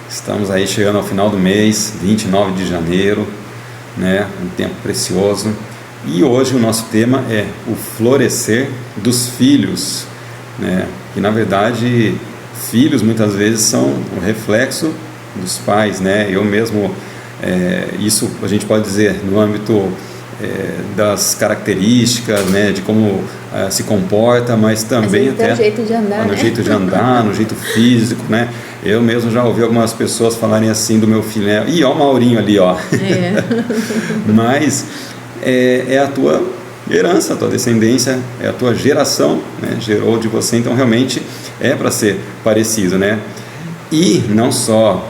Estamos aí chegando ao final do mês, 29 de janeiro, né? Um tempo precioso. E hoje o nosso tema é o florescer dos filhos, né? Que na verdade, filhos muitas vezes são o reflexo dos pais, né? Eu mesmo, isso a gente pode dizer no âmbito das características, né, de como se comporta, mas também até no jeito de andar, no jeito de andar, no jeito físico, né? Eu mesmo já ouvi algumas pessoas falarem assim do meu filho, né? Ih, ó o Maurinho ali, ó. Mas é a tua herança, a tua descendência, é a tua geração, né? Gerou de você, então realmente é para ser parecido, né? E não só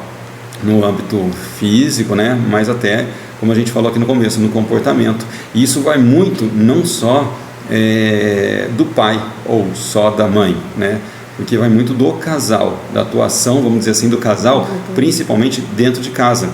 no âmbito físico, né? Mas até, como a gente falou aqui no começo, no comportamento. E isso vai muito, não só do pai ou só da mãe, né? Porque vai muito do casal, da atuação, vamos dizer assim, do casal, principalmente dentro de casa.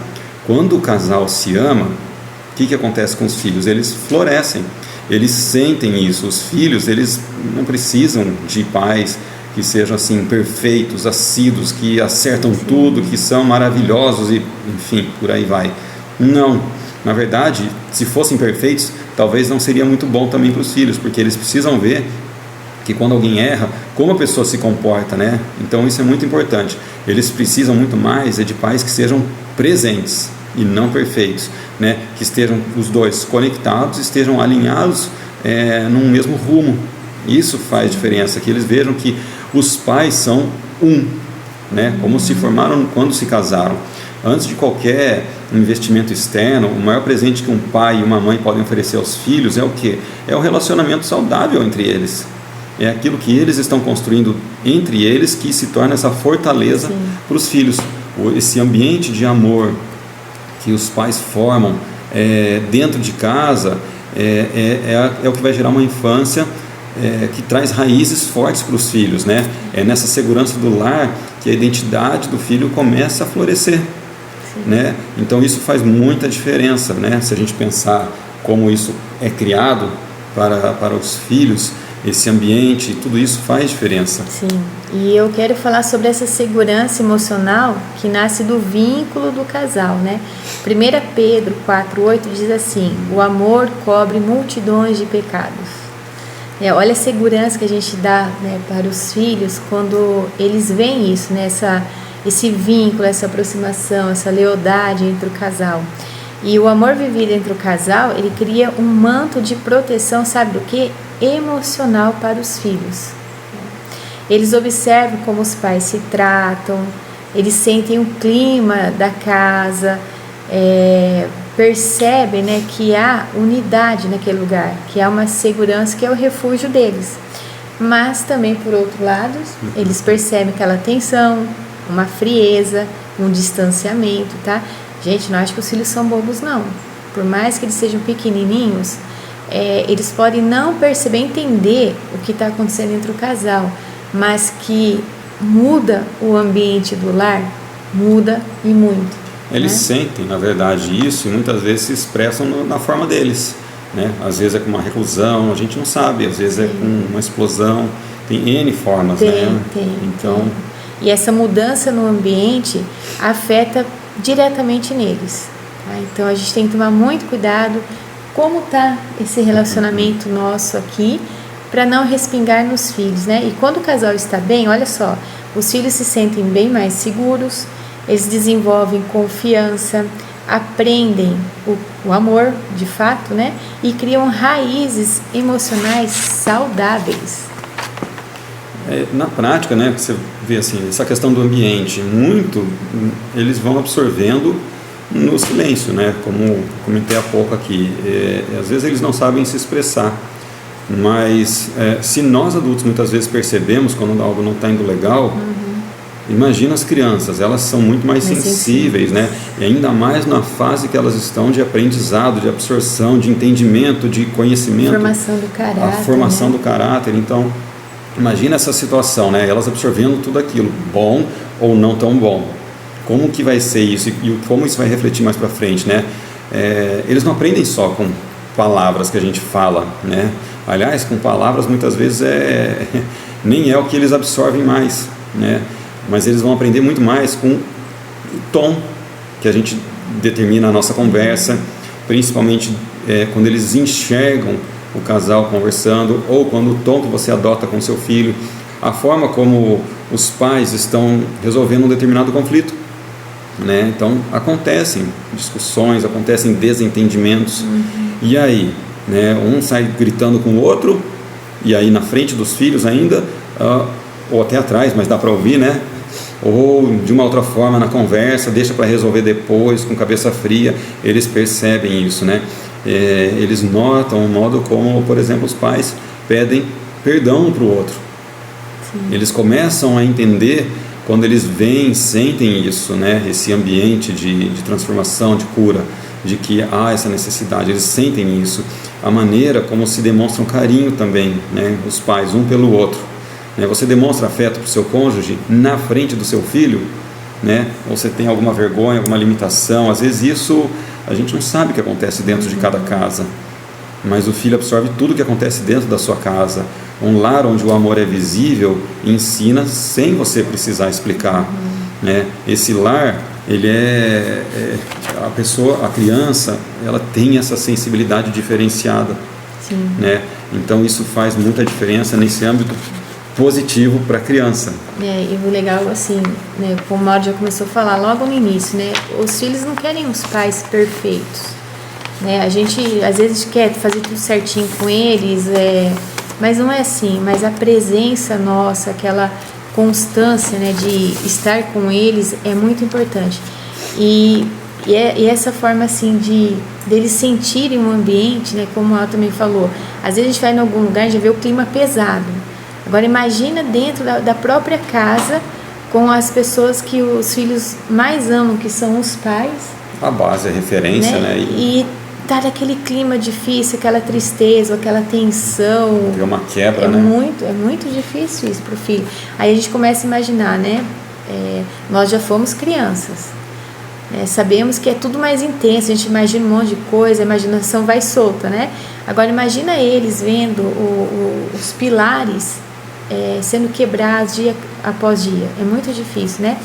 Quando o casal se ama, o que acontece com os filhos? Eles florescem, eles sentem isso. Os filhos, eles não precisam de pais que sejam assim perfeitos, assíduos, que acertam tudo, que são maravilhosos e, enfim, por aí vai. Não, na verdade, se fossem perfeitos, talvez não seria muito bom também para os filhos, porque eles precisam ver que quando alguém erra, como a pessoa se comporta, né? Então isso é muito importante. Eles precisam muito mais de pais que sejam presentes e não perfeitos, né? Que estejam os dois conectados, estejam alinhados num mesmo rumo. Isso faz diferença, que eles vejam que os pais são né? Como se formaram quando se casaram. Antes de qualquer investimento externo, o maior presente que um pai e uma mãe podem oferecer aos filhos é o quê? É o relacionamento saudável entre eles. É aquilo que eles estão construindo entre eles que se torna essa fortaleza para os filhos. Esse ambiente de amor que os pais formam dentro de casa é o que vai gerar uma infância que traz raízes fortes para os filhos, né? É nessa segurança do lar que a identidade do filho começa a florescer, né? Então isso faz muita diferença, né? Se a gente pensar como isso é criado para os filhos, esse ambiente, tudo isso faz diferença. Sim, e eu quero falar sobre essa segurança emocional que nasce do vínculo do casal, né? 1 Pedro 4,8 diz assim: o amor cobre multidões de pecados. Olha a segurança que a gente dá, né, para os filhos quando eles veem isso, né? Esse vínculo, essa aproximação, essa lealdade entre o casal. E o amor vivido entre o casal, ele cria um manto de proteção, sabe do quê? Emocional para os filhos. Eles observam como os pais se tratam, eles sentem o clima da casa, percebem, né, que há unidade naquele lugar, que há uma segurança que é o refúgio deles. Mas também, por outro lado, eles percebem aquela tensão, uma frieza, um distanciamento, tá? Gente, não acho que os filhos são bobos, não. Por mais que eles sejam pequenininhos, eles podem não perceber, entender o que está acontecendo entre o casal, mas que muda o ambiente do lar, muda e muito. Eles sentem, na verdade, isso e muitas vezes se expressam na forma deles, né? Às vezes é com uma reclusão, a gente não sabe, às vezes é com uma explosão, tem N formas, né? Então... E essa mudança no ambiente afeta diretamente neles, tá? Então a gente tem que tomar muito cuidado como está esse relacionamento nosso aqui, para não respingar nos filhos, né? E quando o casal está bem, olha só, os filhos se sentem bem mais seguros, eles desenvolvem confiança, aprendem o amor de fato, né? E criam raízes emocionais saudáveis. Na prática, né, você vê assim, essa questão do ambiente, muito eles vão absorvendo no silêncio, né? Como comentei há pouco aqui, às vezes eles não sabem se expressar, mas se nós adultos muitas vezes percebemos quando algo não está indo legal, imagina as crianças, elas são muito mais sensíveis, né? E ainda mais na fase que elas estão de aprendizado, de absorção, de entendimento, de conhecimento, formação do caráter, a formação do caráter. Então imagina essa situação, né? Elas absorvendo tudo aquilo, bom ou não tão bom. Como que vai ser isso e como isso vai refletir mais para frente, né? Eles não aprendem só com palavras que a gente fala, né? Aliás, com palavras muitas vezes nem é o que eles absorvem mais, né? mas eles vão aprender muito mais com o tom que a gente determina a nossa conversa, principalmente quando eles enxergam o casal conversando, ou quando o tom que você adota com seu filho, a forma como os pais estão resolvendo um determinado conflito, né? Então acontecem discussões, acontecem desentendimentos, e aí, né, um sai gritando com o outro, e aí na frente dos filhos ainda, ou até atrás, mas dá para ouvir, né? Ou de uma outra forma na conversa, deixa para resolver depois, com cabeça fria. Eles percebem isso, né? Eles notam o modo como, por exemplo, os pais pedem perdão para o outro. Sim. Eles começam a entender quando eles veem, sentem isso, né? Esse ambiente de transformação, de cura, de que há essa necessidade. Eles sentem isso, a maneira como se demonstram carinho também, né? Os pais, um pelo outro. Você demonstra afeto para o seu cônjuge na frente do seu filho, né? Ou você tem alguma vergonha, alguma limitação. Às vezes isso a gente não sabe o que acontece dentro de cada casa, mas o filho absorve tudo o que acontece dentro da sua casa. Um lar onde o amor é visível ensina sem você precisar explicar, né? Esse lar, ele a criança, ela tem essa sensibilidade diferenciada. Sim. Né? Então isso faz muita diferença nesse âmbito positivo para a criança. E o legal, assim, né, como o Mauro já começou a falar logo no início, né, os filhos não querem os pais perfeitos, né? A gente às vezes quer fazer tudo certinho com eles, mas não é assim. Mas a presença nossa, aquela constância, né, de estar com eles é muito importante. E essa forma assim deles sentirem o ambiente, né, como ela também falou, às vezes a gente vai em algum lugar e já vê o clima pesado. Agora imagina dentro da própria casa, com as pessoas que os filhos mais amam, que são os pais. A base, a referência, né? E tá naquele clima difícil, aquela tristeza, aquela tensão. É uma quebra, né? É muito difícil isso pro filho. Aí a gente começa a imaginar, né? Nós já fomos crianças. Sabemos que é tudo mais intenso, a gente imagina um monte de coisa, a imaginação vai solta, né? Agora imagina eles vendo os pilares sendo quebrados dia após dia. É muito difícil, né?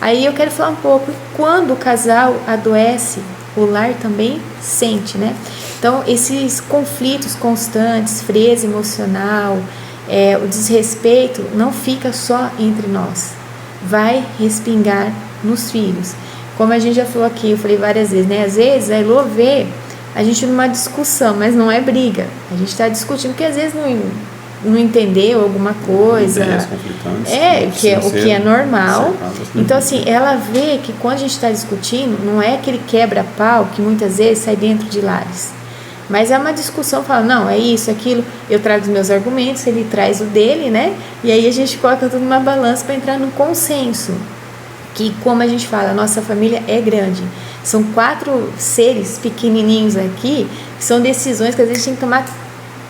Aí eu quero falar um pouco, quando o casal adoece, o lar também sente, né? Então esses conflitos constantes, frieza emocional, o desrespeito não fica só entre nós, vai respingar nos filhos. Como a gente já falou aqui, eu falei várias vezes, né? Às vezes a Elô vê a gente numa discussão, mas não é briga. A gente está discutindo porque às vezes não entendeu alguma coisa. O que é normal. Então, assim, ela vê que quando a gente está discutindo, não é aquele quebra-pau que muitas vezes sai dentro de lares. Mas é uma discussão, fala, não, é isso, aquilo, eu trago os meus argumentos, ele traz o dele, né? E aí a gente coloca tudo numa balança para entrar num consenso. Que, como a gente fala, a nossa família é grande. São 4 seres pequenininhos aqui, que são decisões que às vezes a gente tem que tomar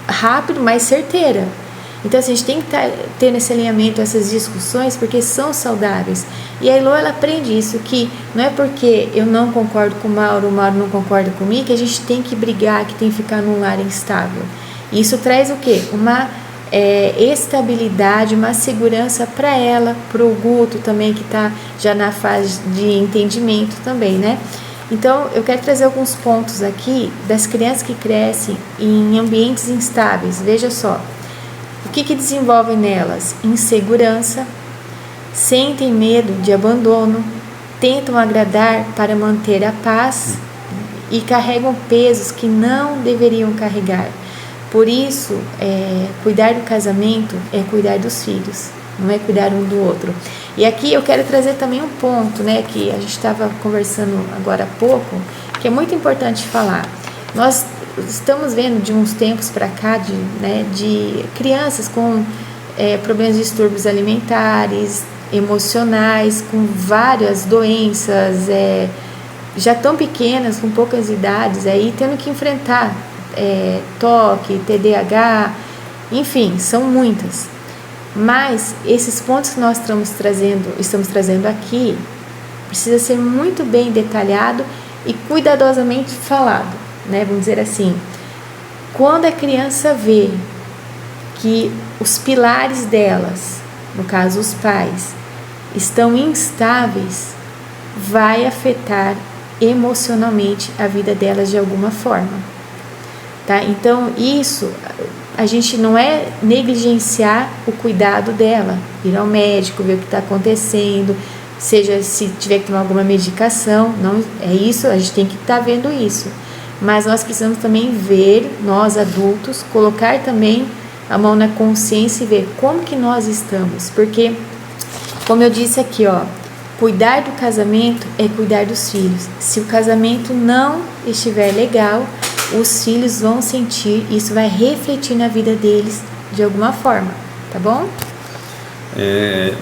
rápido, mas certeira. Então, assim, a gente tem que ter nesse alinhamento essas discussões, porque são saudáveis. E a Elô, ela aprende isso, que não é porque eu não concordo com o Mauro não concorda comigo, que a gente tem que brigar, que tem que ficar num lar instável. E isso traz o quê? Uma estabilidade, uma segurança para ela, para o Guto também, que está já na fase de entendimento também, né? Então, eu quero trazer alguns pontos aqui das crianças que crescem em ambientes instáveis. Veja só, o que desenvolvem nelas? Insegurança, sentem medo de abandono, tentam agradar para manter a paz e carregam pesos que não deveriam carregar. Por isso, cuidar do casamento é cuidar dos filhos, não é cuidar um do outro. E aqui eu quero trazer também um ponto, né, que a gente estava conversando agora há pouco, que é muito importante falar. Nós estamos vendo de uns tempos para cá de crianças com problemas de distúrbios alimentares, emocionais, com várias doenças, já tão pequenas, com poucas idades, aí tendo que enfrentar toque, TDAH, enfim, são muitas. Mas esses pontos que nós estamos trazendo aqui, precisa ser muito bem detalhado e cuidadosamente falado, né? Vamos dizer assim, quando a criança vê que os pilares delas, no caso os pais, estão instáveis, vai afetar emocionalmente a vida delas de alguma forma, tá? Então isso, a gente não é negligenciar o cuidado dela, ir ao médico, ver o que está acontecendo, seja se tiver que tomar alguma medicação, não é isso, a gente tem que estar vendo isso, mas nós precisamos também ver, nós adultos, colocar também a mão na consciência e ver como que nós estamos, porque, como eu disse aqui, ó, cuidar do casamento é cuidar dos filhos. Se o casamento não estiver legal, os filhos vão sentir, isso vai refletir na vida deles de alguma forma, tá bom?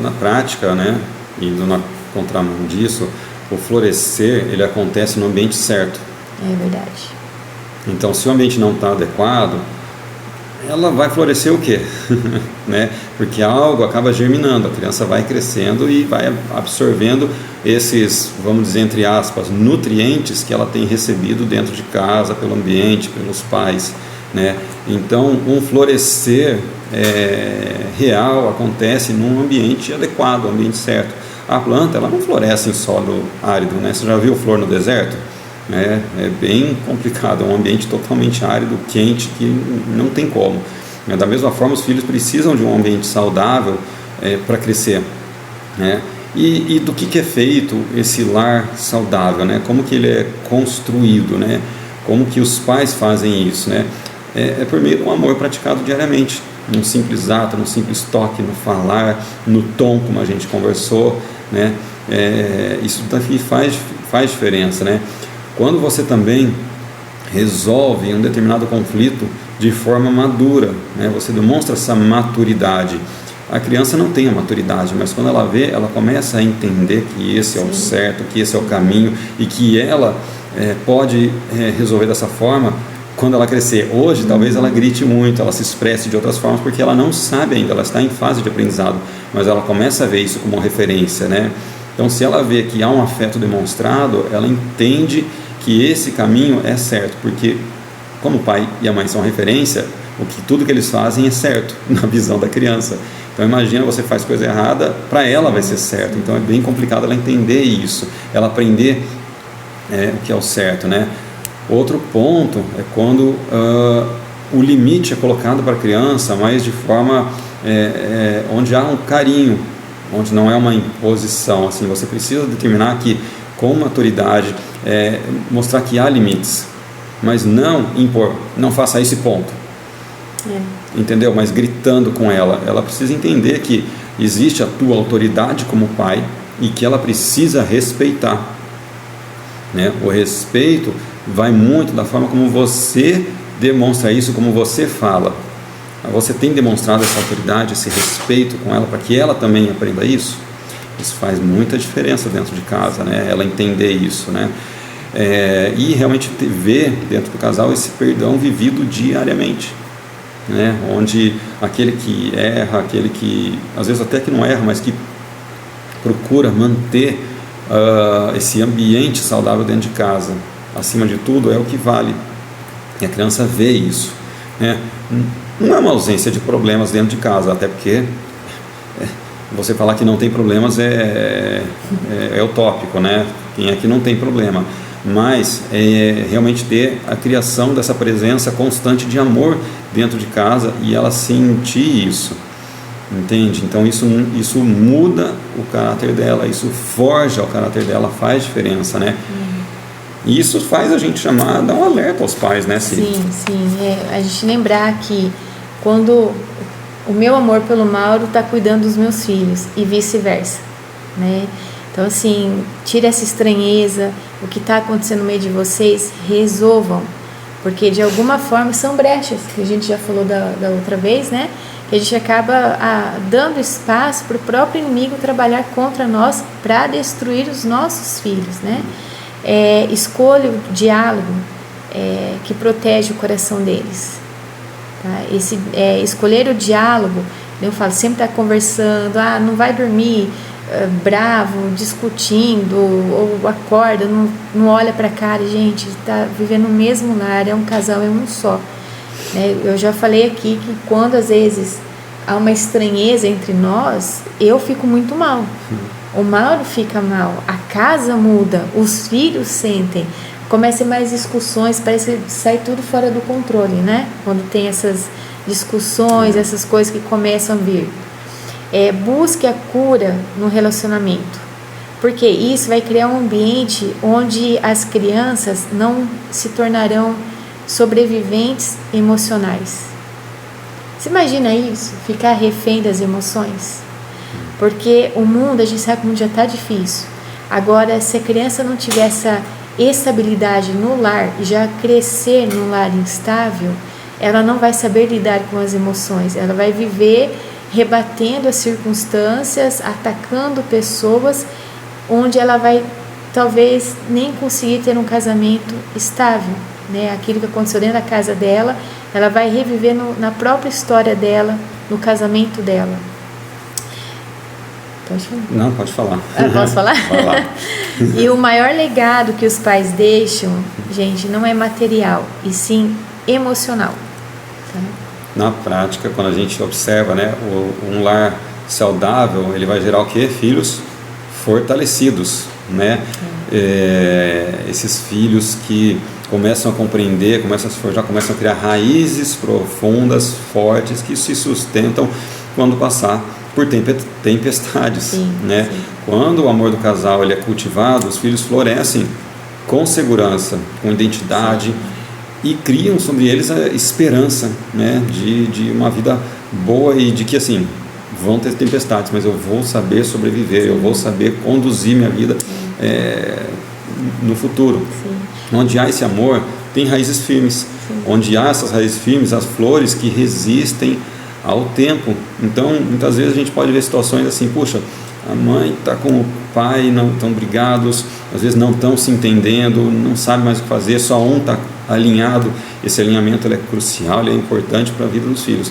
Na prática, né, indo na contramão disso, o florescer, ele acontece no ambiente certo. É verdade. Então, se o ambiente não está adequado, ela vai florescer o quê? Né? Porque algo acaba germinando, a criança vai crescendo e vai absorvendo esses, vamos dizer, entre aspas, nutrientes que ela tem recebido dentro de casa, pelo ambiente, pelos pais, né? Então, um florescer real acontece num ambiente adequado, um ambiente certo. A planta, ela não floresce em solo árido, né? Você já viu flor no deserto? É bem complicado, é um ambiente totalmente árido, quente, que não tem como. Da mesma forma, os filhos precisam de um ambiente saudável para crescer, né? E do que é feito esse lar saudável, né? Como que ele é construído, né? Como que os pais fazem isso, né? É por meio do amor praticado diariamente, num simples ato, num simples toque, no falar, no tom, como a gente conversou, né? Isso daqui faz diferença, né? Quando você também resolve um determinado conflito de forma madura, né? Você demonstra essa maturidade. A criança não tem a maturidade, mas quando ela vê, ela começa a entender que esse é o certo, que esse é o caminho e que ela pode resolver dessa forma quando ela crescer. Hoje, talvez ela grite muito, ela se expresse de outras formas, porque ela não sabe ainda, ela está em fase de aprendizado, mas ela começa a ver isso como referência, né? Então, se ela vê que há um afeto demonstrado, ela entende que esse caminho é certo, porque como o pai e a mãe são referência, tudo que eles fazem é certo na visão da criança. Então imagina, você faz coisa errada, para ela vai ser certo. Então é bem complicado ela entender isso, ela aprender o que é o certo, né? Outro ponto é quando o limite é colocado para a criança, mas de forma onde há um carinho, onde não é uma imposição. Assim, você precisa determinar que, com maturidade, mostrar que há limites, mas não impor, não faça esse ponto, entendeu? Mas gritando com ela, ela precisa entender que existe a tua autoridade como pai e que ela precisa respeitar, né? O respeito vai muito da forma como você demonstra isso, como você fala. Você tem demonstrado essa autoridade, esse respeito com ela, para que ela também aprenda isso? Isso faz muita diferença dentro de casa, né? Ela entender isso, né? E realmente ver dentro do casal esse perdão vivido diariamente, né? Onde aquele que erra, aquele que às vezes até que não erra, mas que procura manter esse ambiente saudável dentro de casa, acima de tudo, é o que vale. E a criança vê isso, né? Não é uma ausência de problemas dentro de casa, até porque você falar que não tem problemas é utópico, né? Quem é que não tem problema? Mas realmente ter a criação dessa presença constante de amor dentro de casa e ela sentir isso, entende? Então isso muda o caráter dela, isso forja o caráter dela, faz diferença, né? E isso faz a gente dar um alerta aos pais, né, Cid? Sim. A gente lembrar que quando o meu amor pelo Mauro está cuidando dos meus filhos e vice-versa, né? Então, assim, tira essa estranheza, o que está acontecendo no meio de vocês, resolvam, porque de alguma forma são brechas, que a gente já falou da outra vez, né? Que a gente acaba dando espaço para o próprio inimigo trabalhar contra nós para destruir os nossos filhos, né? Escolha o diálogo que protege o coração deles, tá? Escolher o diálogo, eu falo, sempre está conversando, não vai dormir bravo, discutindo, ou acorda, não olha para a cara, gente, está vivendo o mesmo lar, é um casal, é um só, né? Eu já falei aqui que quando às vezes há uma estranheza entre nós, eu fico muito mal, o Mauro fica mal, a casa muda, os filhos sentem, começam mais discussões, parece que sai tudo fora do controle, né? Quando tem essas discussões, essas coisas que começam a vir. Busque a cura no relacionamento, porque isso vai criar um ambiente onde as crianças não se tornarão sobreviventes emocionais. Você imagina isso? Ficar refém das emoções? Porque o mundo, a gente sabe que o mundo já está difícil. Agora, se a criança não tiver essa estabilidade no lar e já crescer num lar instável, ela não vai saber lidar com as emoções. Ela vai viver rebatendo as circunstâncias, atacando pessoas, onde ela vai talvez nem conseguir ter um casamento estável, né? Aquilo que aconteceu dentro da casa dela, ela vai reviver na própria história dela, no casamento dela. Pode falar? Não, pode falar. Posso falar? Falar. E o maior legado que os pais deixam, gente, não é material, e sim emocional. Tá? Na prática, quando a gente observa, né, um lar saudável, ele vai gerar o quê? Filhos fortalecidos, né? Esses filhos que começam a compreender, começam a se forjar, começam a criar raízes profundas, fortes, que se sustentam quando passar por tempestades, sim, né? Sim. Quando o amor do casal ele é cultivado, os filhos florescem com segurança, com identidade, sim, e criam sobre eles a esperança, né, de uma vida boa e de que assim, vão ter tempestades, mas eu vou saber sobreviver, sim, eu vou saber conduzir minha vida no futuro. Sim. Onde há esse amor, tem raízes firmes. Sim. Onde há essas raízes firmes, as flores que resistem ao tempo. Então, muitas vezes a gente pode ver situações assim, puxa, a mãe está com o pai, não estão brigados, às vezes não estão se entendendo, não sabe mais o que fazer, só um está alinhado. Esse alinhamento ele é crucial, ele é importante para a vida dos filhos.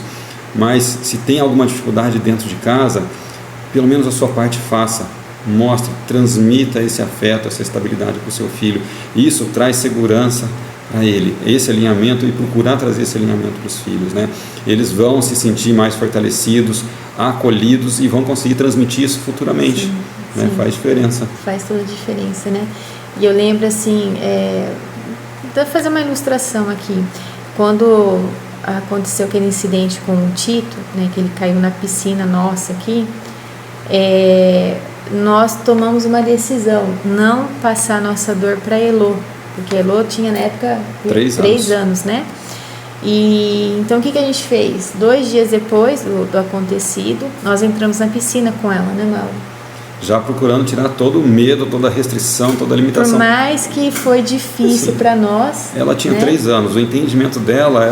Mas se tem alguma dificuldade dentro de casa, pelo menos a sua parte faça. Mostre, transmita esse afeto, essa estabilidade para o seu filho. Isso traz segurança a ele, esse alinhamento, e procurar trazer esse alinhamento para os filhos, né? Eles vão se sentir mais fortalecidos, acolhidos e vão conseguir transmitir isso futuramente. Sim, né? Sim. Faz diferença. Faz toda a diferença, né? E eu lembro assim, vou fazer uma ilustração aqui. Quando aconteceu aquele incidente com o Tito, né, que ele caiu na piscina nossa aqui, nós tomamos uma decisão, não passar nossa dor para Elô, porque Elô tinha na época 3 anos, né? E então o que a gente fez? 2 dias depois do acontecido, nós entramos na piscina com ela, né, Mauro? Já procurando tirar todo o medo, toda a restrição, toda a limitação. Por mais que foi difícil para nós. Ela tinha 3 anos, o entendimento dela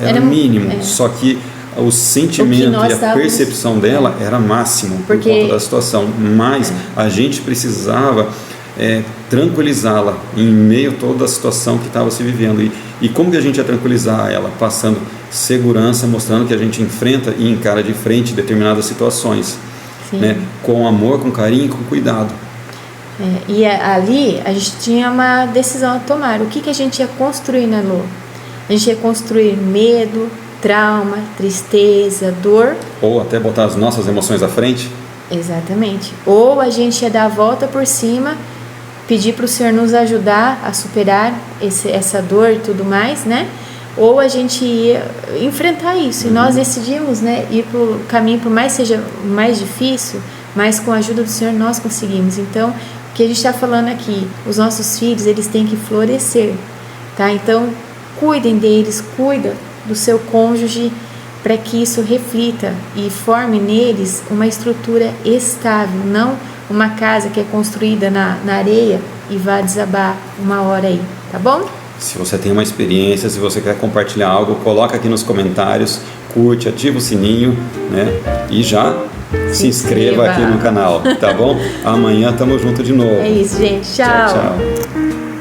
era mínimo, só que o sentimento e a percepção dela era máximo por conta da situação, mas a gente precisava tranquilizá-la em meio a toda a situação que estava se vivendo. E como que a gente ia tranquilizar ela? Passando segurança, mostrando que a gente enfrenta e encara de frente determinadas situações, né? Com amor, com carinho e com cuidado. E ali a gente tinha uma decisão a tomar. O que a gente ia construir na Elô? A gente ia construir medo, trauma, tristeza, dor. Ou até botar as nossas emoções à frente. Exatamente. Ou a gente ia dar a volta por cima, pedir para o Senhor nos ajudar a superar essa dor e tudo mais, né? Ou a gente ia enfrentar isso. E nós decidimos, né, ir para o caminho, por mais seja mais difícil, mas com a ajuda do Senhor nós conseguimos. Então, o que a gente está falando aqui, os nossos filhos, eles têm que florescer, tá? Então, cuidem deles, cuida do seu cônjuge, para que isso reflita e forme neles uma estrutura estável, não uma casa que é construída na areia e vai desabar uma hora aí, tá bom? Se você tem uma experiência, se você quer compartilhar algo, coloca aqui nos comentários, curte, ativa o sininho, né? E já se inscreva aqui no canal, tá bom? Amanhã estamos juntos de novo. É isso, gente. Tchau. Tchau, tchau.